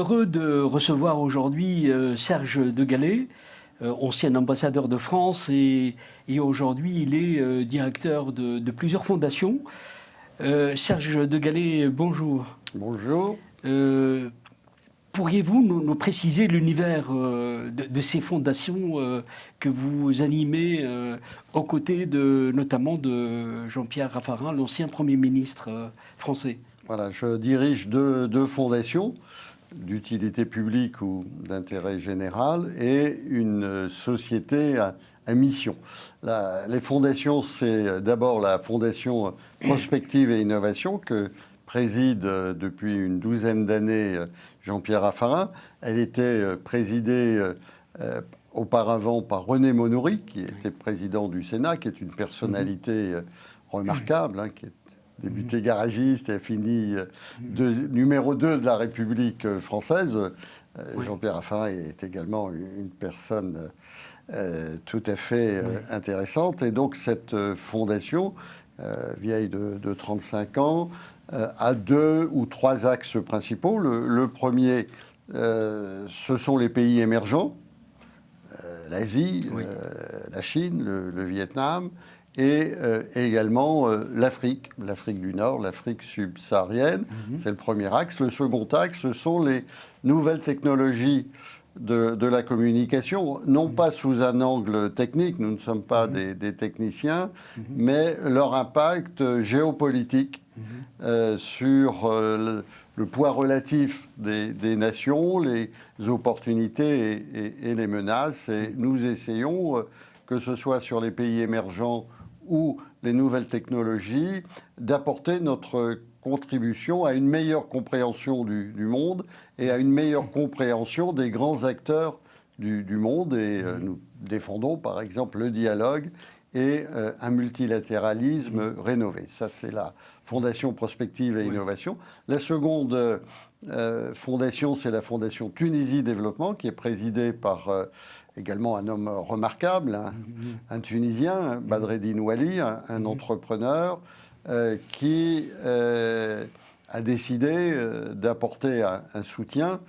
heureux de recevoir aujourd'hui Serge Degallet, ancien ambassadeur de France et aujourd'hui il est directeur de plusieurs fondations. Serge Degallet, bonjour. Bonjour. Pourriez-vous nous préciser l'univers de ces fondations que vous animez aux côtés notamment de Jean-Pierre Raffarin, l'ancien Premier ministre français? Voilà, je dirige deux fondations d'utilité publique ou d'intérêt général et une société à mission. Les fondations, c'est d'abord la Fondation Prospective et Innovation que préside depuis une douzaine d'années Jean-Pierre Raffarin. Elle était présidée auparavant par René Monory, qui était président du Sénat, qui est une personnalité remarquable, qui est débuté garagiste et a fini numéro 2 de la République française. Jean-Pierre Raffarin est également une personne tout à fait intéressante. Et donc cette fondation, vieille de 35 ans, a 2 ou 3 axes principaux. Le premier, ce sont les pays émergents, l'Asie, la Chine, le Vietnam, et également l'Afrique du Nord, l'Afrique subsaharienne. C'est le premier axe. Le second axe, ce sont les nouvelles technologies de la communication, non pas sous un angle technique, nous ne sommes pas des techniciens, mais leur impact géopolitique sur le poids relatif des nations, les opportunités et les menaces. Et nous essayons, que ce soit sur les pays émergents ou les nouvelles technologies, d'apporter notre contribution à une meilleure compréhension du monde et à une meilleure compréhension des grands acteurs du monde. Et nous défendons par exemple le dialogue et un multilatéralisme rénové. Ça, c'est la Fondation Prospective et Innovation. La seconde fondation, c'est la Fondation Tunisie Développement, qui est présidée par également un homme remarquable, un Tunisien, Badreddine Ouali, un entrepreneur qui a décidé d'apporter un soutien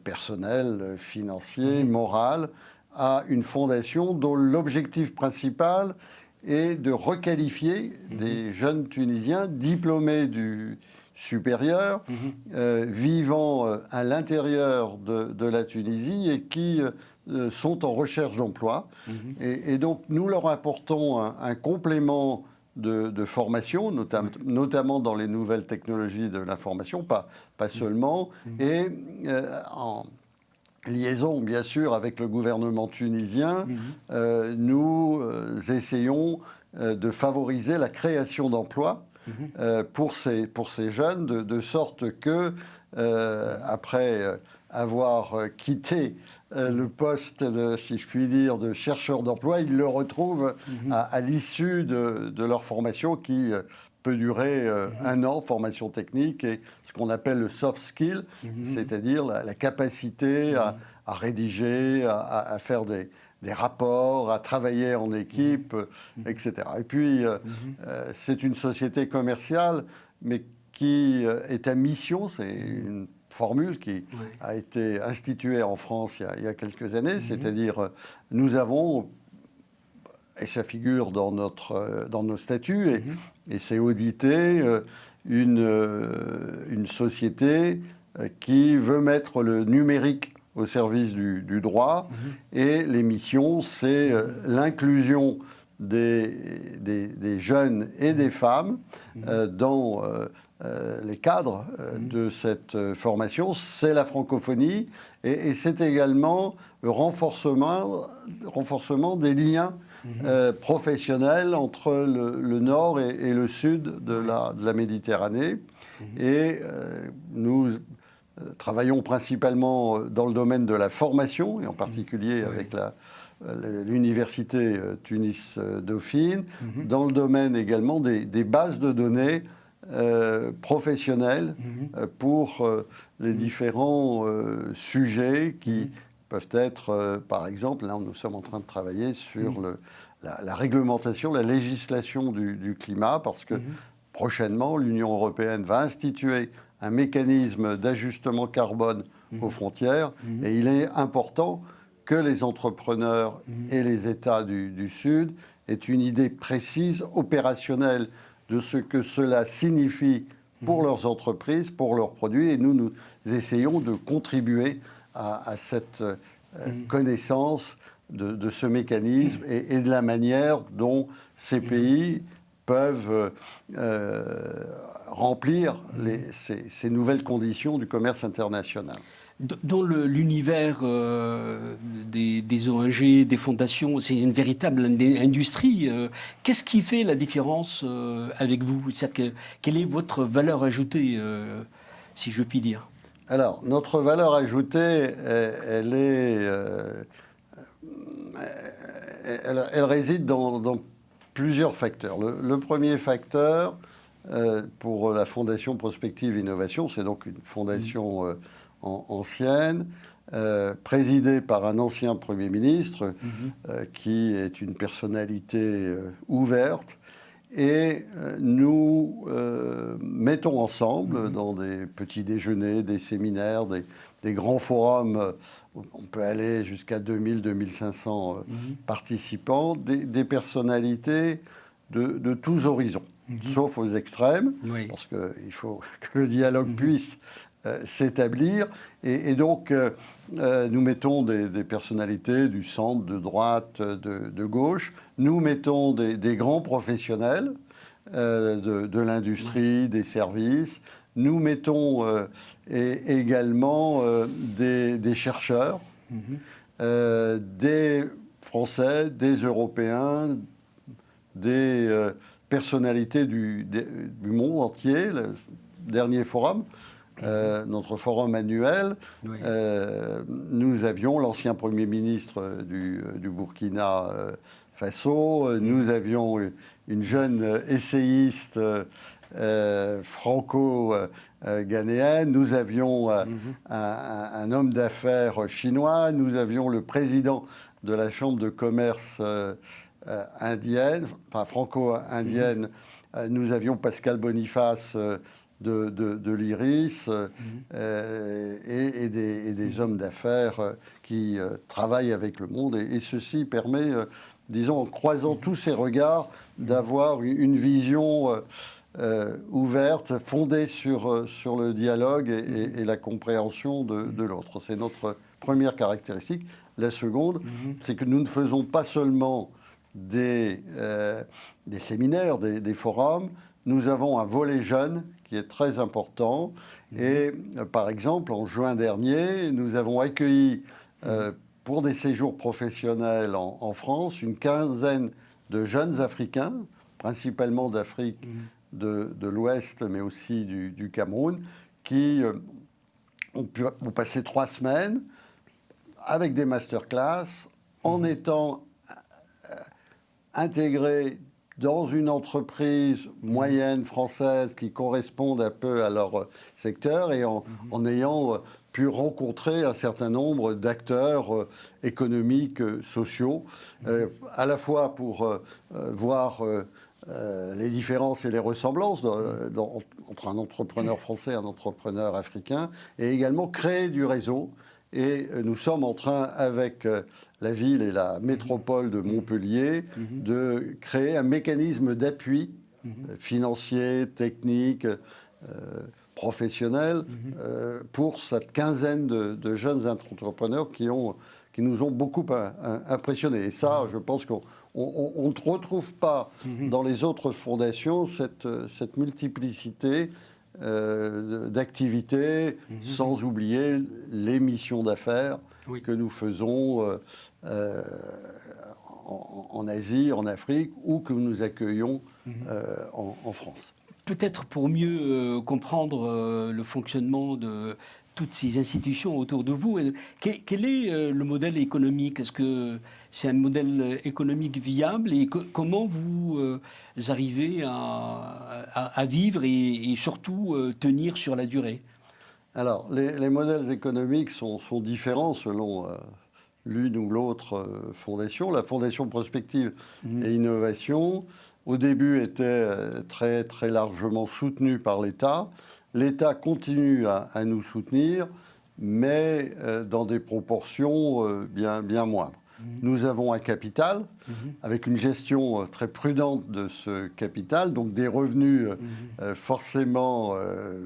personnel, financier, moral, à une fondation dont l'objectif principal est de requalifier des jeunes Tunisiens diplômés du supérieur, vivant à l'intérieur de la Tunisie et qui sont en recherche d'emploi. Et donc, nous leur apportons un complément de formation, notamment dans les nouvelles technologies de l'information, pas seulement, et en liaison, bien sûr, avec le gouvernement tunisien, nous essayons de favoriser la création d'emplois pour ces jeunes, de sorte que, après avoir quitté le poste, si je puis dire, de chercheur d'emploi, ils le retrouvent à l'issue de leur formation qui peut durer 1 an, formation technique, et ce qu'on appelle le soft skill, c'est-à-dire la capacité à rédiger, à faire des rapports, à travailler en équipe, etc. Et puis, c'est une société commerciale, mais qui est à mission. C'est une formule qui a été instituée en France il y a quelques années, c'est-à-dire nous avons, et ça figure dans nos statuts, et c'est audité, une société qui veut mettre le numérique au service du droit, et les missions, c'est l'inclusion des jeunes et des femmes dans les cadres de cette formation. C'est la francophonie, et c'est également le renforcement des liens professionnels entre le nord et le sud de la Méditerranée. Et nous travaillons principalement dans le domaine de la formation, et en particulier avec l'université Tunis-Dauphine, dans le domaine également des bases de données professionnelles pour les différents sujets qui peuvent être, par exemple, là nous sommes en train de travailler sur la réglementation, la législation du climat, parce que prochainement l'Union européenne va instituer un mécanisme d'ajustement carbone aux frontières. Et il est important que les entrepreneurs et les États du Sud aient une idée précise, opérationnelle, de ce que cela signifie pour leurs entreprises, pour leurs produits. Et nous essayons de contribuer à cette connaissance de ce mécanisme et de la manière dont ces pays peuvent remplir ces nouvelles conditions du commerce international. Dans l'univers des ONG, des fondations, c'est une véritable industrie. Qu'est-ce qui fait la différence avec vous? Quelle est votre valeur ajoutée, si je puis dire? Alors, notre valeur ajoutée, elle réside dans plusieurs facteurs. Le premier facteur, pour la Fondation Prospective Innovation, c'est donc une fondation ancienne, présidée par un ancien Premier ministre, qui est une personnalité ouverte. Et nous mettons ensemble dans des petits déjeuners, des séminaires, des grands forums, on peut aller jusqu'à 2000-2500 participants, des personnalités de tous horizons, sauf aux extrêmes, parce qu'il faut que le dialogue puisse s'établir. Et donc, nous mettons des personnalités du centre, de droite, de gauche. Nous mettons des grands professionnels de l'industrie, des services. Nous mettons également des chercheurs, des Français, des Européens, des personnalités du monde entier. Le dernier forum, notre forum annuel, nous avions l'ancien Premier ministre du Burkina Faso, nous avions une jeune essayiste franco-ghanéenne, nous avions un homme d'affaires chinois, nous avions le président de la Chambre de commerce indienne, enfin franco-indienne, nous avions Pascal Boniface de l'IRIS et des hommes d'affaires qui travaillent avec le monde. Et ceci permet, disons, en croisant tous ces regards, d'avoir une vision ouverte, fondée sur le dialogue et la compréhension de l'autre. C'est notre première caractéristique. La seconde, c'est que nous ne faisons pas seulement des séminaires, des forums. Nous avons un volet jeune qui est très important. Et par exemple, en juin dernier, nous avons accueilli pour des séjours professionnels en France une quinzaine de jeunes Africains, principalement d'Afrique de l'Ouest, mais aussi du Cameroun, qui ont passé 3 semaines avec des masterclass, en étant intégrés dans une entreprise moyenne française qui corresponde un peu à leur secteur et en ayant pu rencontrer un certain nombre d'acteurs économiques, sociaux, à la fois pour voir les différences et les ressemblances entre un entrepreneur français et un entrepreneur africain, et également créer du réseau. Et nous sommes en train, avec la ville et la métropole de Montpellier, de créer un mécanisme d'appui financier, technique, professionnel, pour cette quinzaine de jeunes entrepreneurs qui nous ont beaucoup impressionnés. Et ça, je pense qu'on ne retrouve pas dans les autres fondations cette multiplicité d'activités, sans oublier les missions d'affaires que nous faisons en Asie, en Afrique, ou que nous accueillons en France. Peut-être pour mieux comprendre le fonctionnement de toutes ces institutions autour de vous, quel est le modèle économique? Est-ce que c'est un modèle économique viable et comment vous arrivez à vivre et surtout tenir sur la durée? Alors, les modèles économiques sont différents selon l'une ou l'autre fondation. La Fondation Prospective et Innovation, au début, était très, très largement soutenue par l'État. l'État continue à nous soutenir, mais dans des proportions bien moindres. Nous avons un capital, avec une gestion très prudente de ce capital, donc des revenus forcément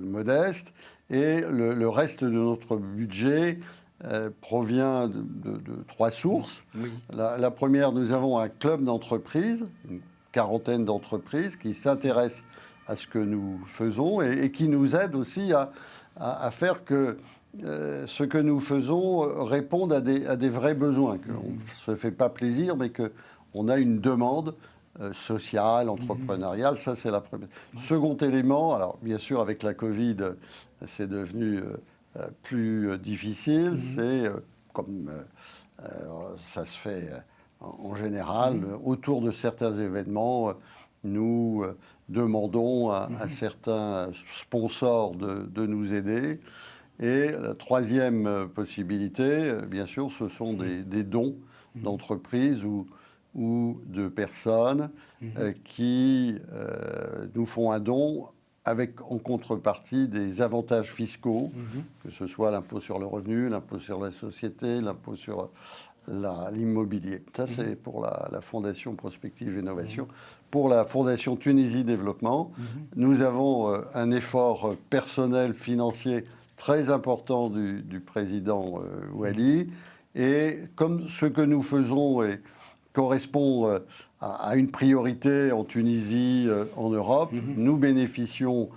modestes, et le reste de notre budget provient de trois sources. Oui. La première, nous avons un club d'entreprises, une quarantaine d'entreprises qui s'intéressent à ce que nous faisons et qui nous aident aussi à faire que ce que nous faisons réponde à des vrais besoins, qu'on ne se fait pas plaisir, mais qu'on a une demande sociale, entrepreneuriale. Ça, c'est la première. Second élément, alors bien sûr, avec la Covid, c'est devenu plus difficile. C'est comme ça se fait en général, autour de certains événements, nous demandons à certains sponsors de nous aider. Et la troisième possibilité, bien sûr, ce sont des dons d'entreprises ou de personnes qui nous font un don avec en contrepartie des avantages fiscaux, que ce soit l'impôt sur le revenu, l'impôt sur la société, l'impôt sur l'immobilier. Ça, c'est pour la Fondation Prospective Innovation. Pour la Fondation Tunisie Développement, nous avons un effort personnel, financier très important du président Ouali. Et comme ce que nous faisons correspond à une priorité en Tunisie, en Europe, nous bénéficions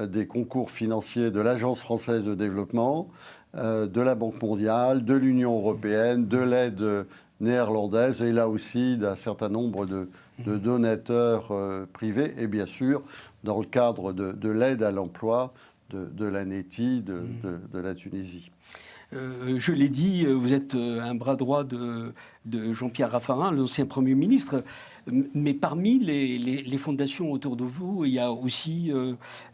des concours financiers de l'Agence française de développement, de la Banque mondiale, de l'Union européenne, de l'aide néerlandaise et là aussi d'un certain nombre de donateurs privés et bien sûr dans le cadre de l'aide à l'emploi de l'ANETI de la Tunisie. Je l'ai dit, vous êtes un bras droit de Jean-Pierre Raffarin, l'ancien Premier ministre. Mais parmi les fondations autour de vous, il y a aussi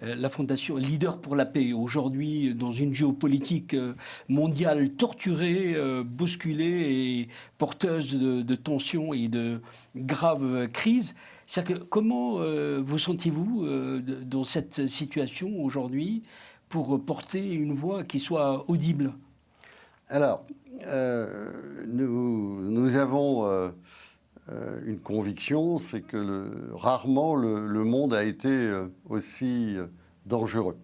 la fondation Leader pour la paix. Aujourd'hui, dans une géopolitique mondiale torturée, bousculée et porteuse de tensions et de graves crises, c'est-à-dire que comment vous sentez-vous dans cette situation aujourd'hui pour porter une voix qui soit audible ? Alors, nous avons une conviction, c'est que rarement le monde a été aussi dangereux.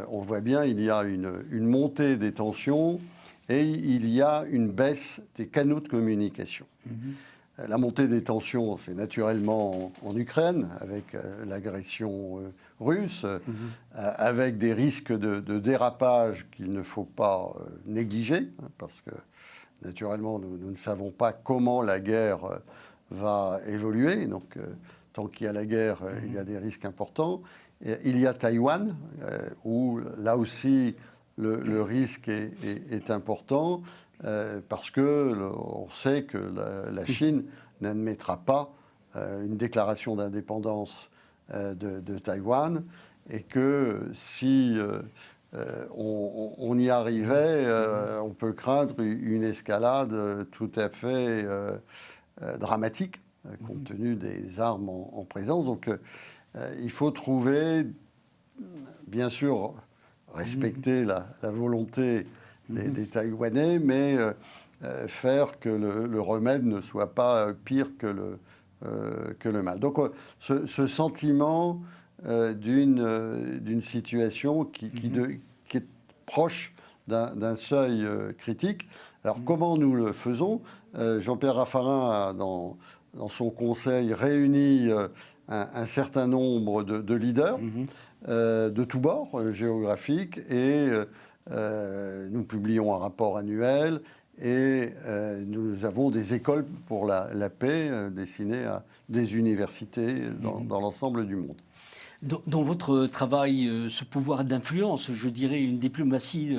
On voit bien, il y a une montée des tensions et il y a une baisse des canaux de communication. La montée des tensions, c'est naturellement en Ukraine, avec l'agression russe, avec des risques de dérapage qu'il ne faut pas négliger, parce que naturellement, nous ne savons pas comment la guerre va évoluer. Donc, tant qu'il y a la guerre, il y a des risques importants. Et il y a Taïwan, où là aussi, le risque est important. Parce qu'on sait que la Chine n'admettra pas une déclaration d'indépendance de Taïwan et que si on y arrivait, on peut craindre une escalade tout à fait dramatique compte tenu des armes en présence. Donc il faut trouver, bien sûr, respecter la volonté des Taïwanais, mais faire que le remède ne soit pas pire que le mal. Donc ce sentiment d'une situation qui est proche d'un seuil critique. Alors comment nous le faisons ? Jean-Pierre Raffarin a, dans son conseil, réuni un certain nombre de leaders de tous bords géographiques et nous publions un rapport annuel et nous avons des écoles pour la paix destinées à des universités dans l'ensemble du monde. Dans votre travail, ce pouvoir d'influence, je dirais une diplomatie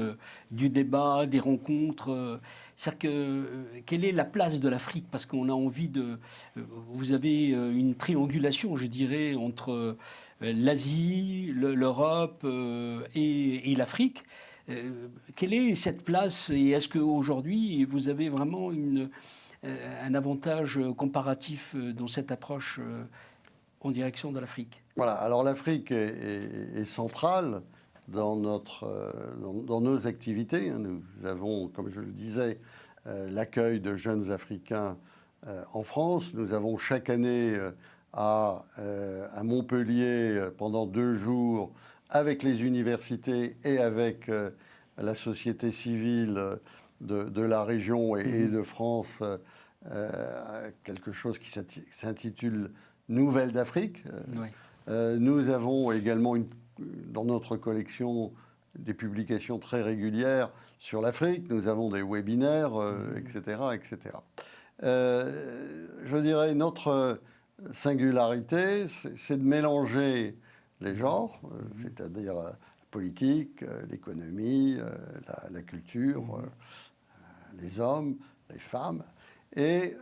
du débat, des rencontres, c'est-à-dire que quelle est la place de l'Afrique ? Parce qu'on a envie de... Vous avez une triangulation, je dirais, entre l'Asie, l'Europe et l'Afrique. Quelle est cette place et est-ce qu'aujourd'hui, vous avez vraiment un avantage comparatif dans cette approche en direction de l'Afrique ? Voilà, alors l'Afrique est centrale dans nos activités. Nous avons, comme je le disais, l'accueil de jeunes Africains en France. Nous avons chaque année à Montpellier, pendant 2 jours, avec les universités et avec la société civile de la région et de France, quelque chose qui s'intitule Nouvelles d'Afrique. Oui. Nous avons également dans notre collection des publications très régulières sur l'Afrique. Nous avons des webinaires, etc., etc. Je dirais notre singularité, c'est de mélanger les genres, c'est-à-dire la politique, l'économie, la culture, les hommes, les femmes. Et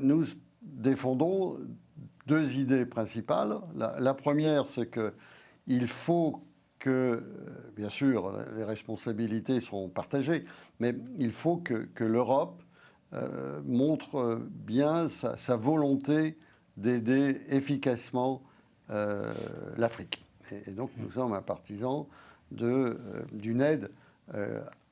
nous défendons 2 idées principales. La première, c'est qu'il faut que, bien sûr, les responsabilités sont partagées, mais il faut que l'Europe montre bien sa volonté d'aider efficacement l'Afrique. Et donc nous sommes un partisan d'une aide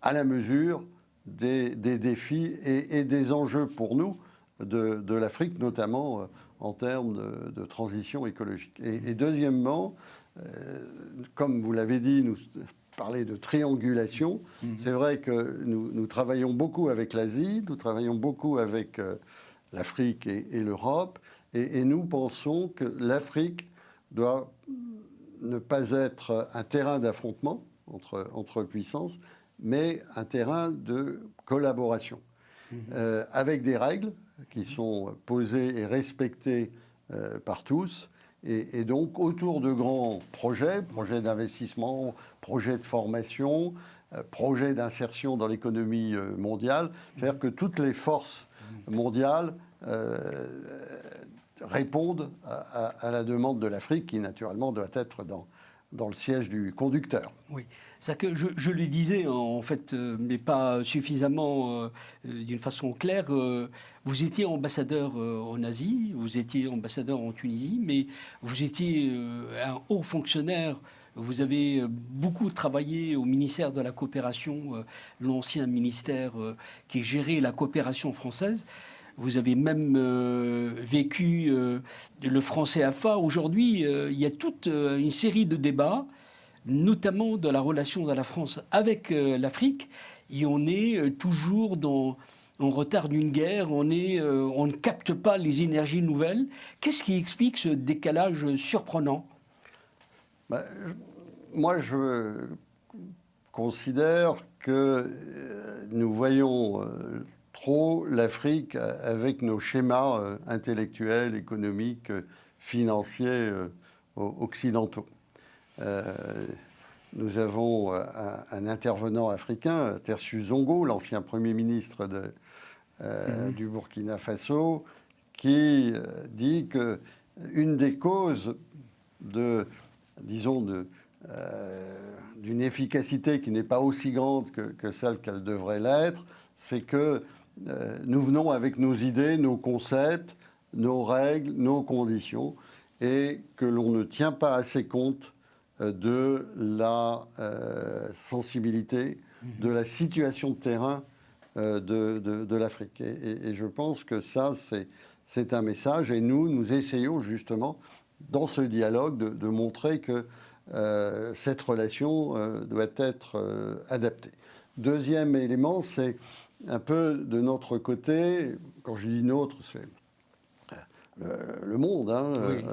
à la mesure des défis et des enjeux pour nous de l'Afrique, notamment en termes de transition écologique. Et deuxièmement, comme vous l'avez dit, nous parler de triangulation. C'est vrai que nous travaillons beaucoup avec l'Asie, nous travaillons beaucoup avec l'Afrique et l'Europe, et nous pensons que l'Afrique doit ne pas être un terrain d'affrontement entre puissances, mais un terrain de collaboration, avec des règles qui sont posées et respectées par tous. Et donc, autour de grands projets d'investissement, projets de formation, projets d'insertion dans l'économie mondiale, faire que toutes les forces mondiales répondent à la demande de l'Afrique, qui naturellement doit être dans le siège du conducteur. Oui, c'est que je le disais en fait, mais pas suffisamment d'une façon claire. Vous étiez ambassadeur en Asie, vous étiez ambassadeur en Tunisie, mais vous étiez un haut fonctionnaire. Vous avez beaucoup travaillé au ministère de la coopération, l'ancien ministère qui gérait la coopération française. Vous avez même vécu le franc CFA. Aujourd'hui, il y a toute une série de débats, notamment de la relation de la France avec l'Afrique, et on est toujours en retard d'une guerre, on ne capte pas les énergies nouvelles. Qu'est-ce qui explique ce décalage surprenant ? Moi, je considère que nous voyons trop l'Afrique avec nos schémas intellectuels, économiques, financiers occidentaux. Nous avons un intervenant africain, Tertius Zongo, l'ancien Premier ministre du Burkina Faso, qui dit qu'une des causes d'une efficacité qui n'est pas aussi grande que celle qu'elle devrait l'être, c'est que nous venons avec nos idées, nos concepts, nos règles, nos conditions, et que l'on ne tient pas assez compte de la sensibilité, de la situation de terrain de l'Afrique. Et je pense que ça, c'est un message, et nous essayons justement, dans ce dialogue, de montrer que cette relation doit être adaptée. Deuxième élément, c'est un peu de notre côté, quand je dis notre, c'est le monde, oui.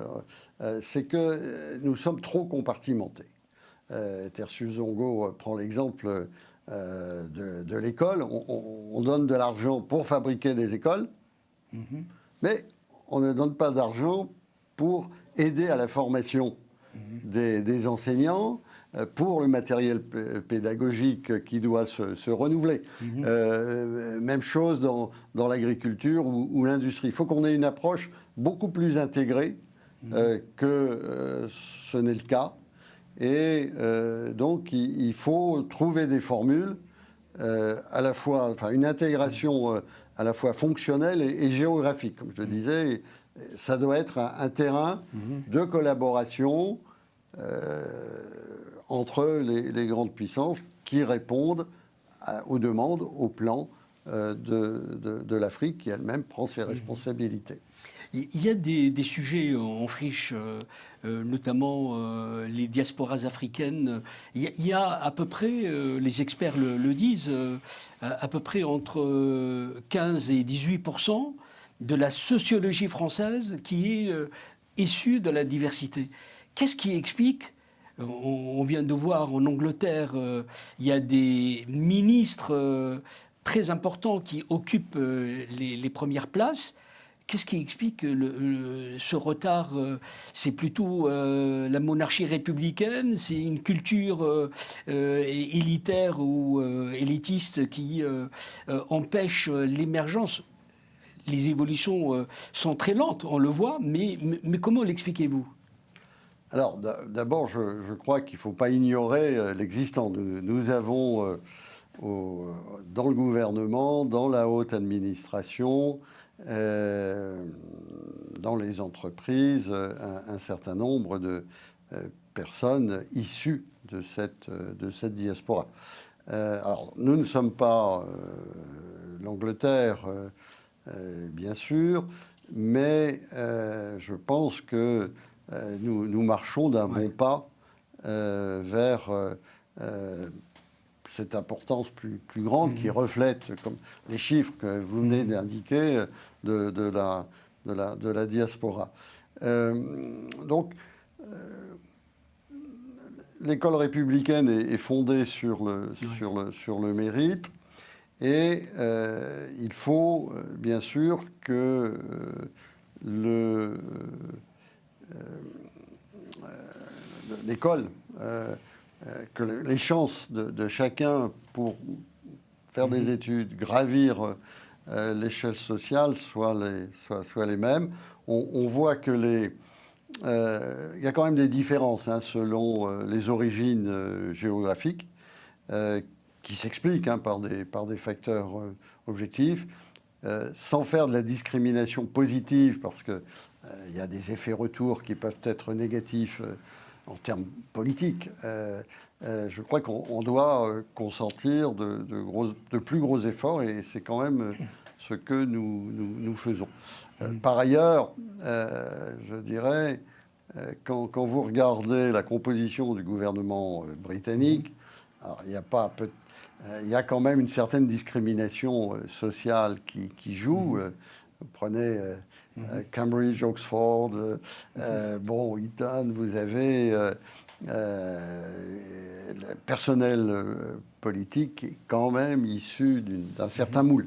C'est que nous sommes trop compartimentés. Tertius Zongo prend l'exemple de l'école. On donne de l'argent pour fabriquer des écoles, mais on ne donne pas d'argent pour aider à la formation des enseignants, pour le matériel pédagogique qui doit se renouveler. Même chose dans l'agriculture ou l'industrie. Il faut qu'on ait une approche beaucoup plus intégrée que ce n'est le cas. Et donc, il faut trouver des formules à la fois, enfin, une intégration à la fois fonctionnelle et géographique. Comme je le disais, ça doit être un terrain de collaboration entre les grandes puissances qui répondent aux demandes, aux plans de l'Afrique qui elle-même prend ses responsabilités. Il y a des sujets en friche, notamment les diasporas africaines. Il y a à peu près, les experts le disent, à peu près entre 15 et 18% de la sociologie française qui est issue de la diversité. Qu'est-ce qui explique? On vient de voir en Angleterre, il y a des ministres très importants qui occupent les premières places. Qu'est-ce qui explique ce retard? C'est plutôt la monarchie républicaine, c'est une culture élitaire ou élitiste qui empêche l'émergence. Les évolutions sont très lentes, on le voit, mais comment l'expliquez-vous? Alors, d'abord, je crois qu'il ne faut pas ignorer l'existant. Nous avons dans le gouvernement, dans la haute administration, dans les entreprises, un certain nombre de personnes issues de cette diaspora. Alors, nous ne sommes pas l'Angleterre, bien sûr, mais je pense que nous marchons d'un bon pas vers cette importance plus grande qui reflète, comme les chiffres que vous venez d'indiquer, de la diaspora. Donc, l'école républicaine est fondée sur le mérite, et il faut bien sûr que l'école, que les chances de chacun pour faire des études, gravir l'échelle sociale soient les mêmes. On voit que il y a quand même des différences selon les origines géographiques qui s'expliquent par des facteurs objectifs, sans faire de la discrimination positive, parce que il y a des effets retours qui peuvent être négatifs en termes politiques. Je crois qu'on doit consentir de plus gros efforts, et c'est quand même ce que nous faisons. Par ailleurs, je dirais, quand vous regardez la composition du gouvernement britannique, alors il y a quand même une certaine discrimination sociale qui joue. Vous prenez Cambridge, Oxford, Eton, vous avez le personnel politique qui est quand même issu d'un certain moule.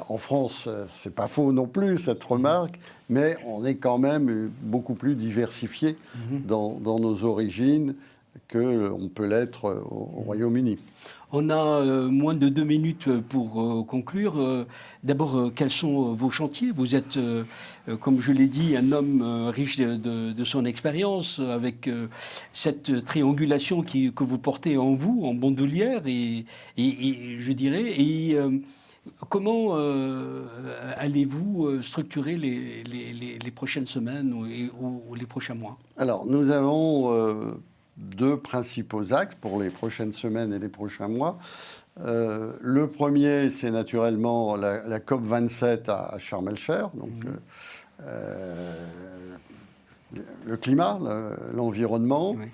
En France, c'est pas faux non plus cette remarque, mais on est quand même beaucoup plus diversifié dans nos origines qu'on peut l'être au Royaume-Uni. On a moins de 2 minutes pour conclure. D'abord, quels sont vos chantiers? Vous êtes, comme je l'ai dit, un homme riche de son expérience, avec cette triangulation que vous portez en vous, en bandoulière, et je dirais. Et comment allez-vous structurer les prochaines semaines ou les prochains mois? Alors, nous avons deux principaux axes pour les prochaines semaines et les prochains mois. Le premier, c'est naturellement la COP27 à Sharm el-Sheikh, donc le climat, l'environnement. Oui.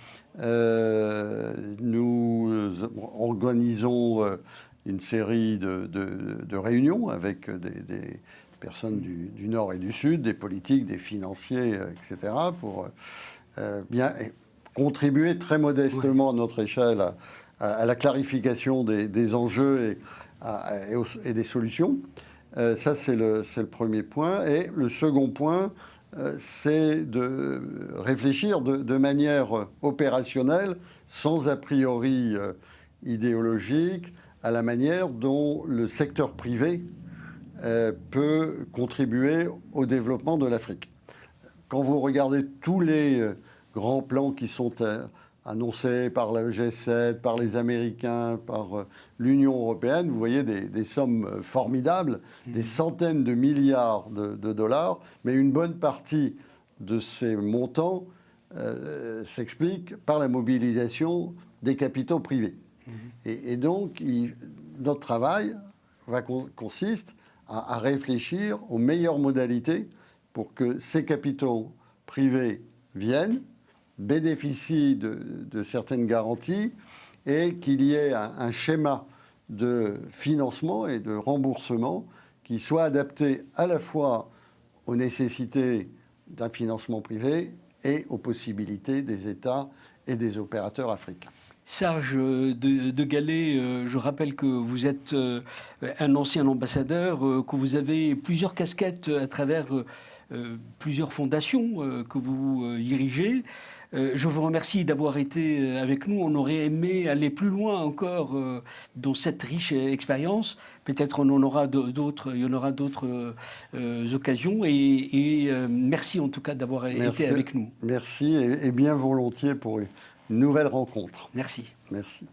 Nous organisons une série de réunions avec des personnes du Nord et du Sud, des politiques, des financiers, etc., pour bien contribuer très modestement à notre échelle à la clarification des enjeux et des solutions. Ça, c'est le premier point. Et le second point, c'est de réfléchir de manière opérationnelle, sans a priori idéologique, à la manière dont le secteur privé peut contribuer au développement de l'Afrique. Quand vous regardez tous les grands plans qui sont annoncés par la G7, par les Américains, par l'Union européenne, vous voyez des sommes formidables, des centaines de milliards de dollars, mais une bonne partie de ces montants s'explique par la mobilisation des capitaux privés. Et donc, notre travail consiste à réfléchir aux meilleures modalités pour que ces capitaux privés viennent, bénéficient de certaines garanties et qu'il y ait un schéma de financement et de remboursement qui soit adapté à la fois aux nécessités d'un financement privé et aux possibilités des États et des opérateurs africains. Serge de Gallet, je rappelle que vous êtes un ancien ambassadeur, que vous avez plusieurs casquettes à travers plusieurs fondations que vous dirigez. Je vous remercie d'avoir été avec nous. On aurait aimé aller plus loin encore dans cette riche expérience. Peut-être on en aura d'autres, il y en aura d'autres occasions. Et merci en tout cas d'avoir été avec nous. Merci et bien volontiers pour une nouvelle rencontre. Merci. Merci.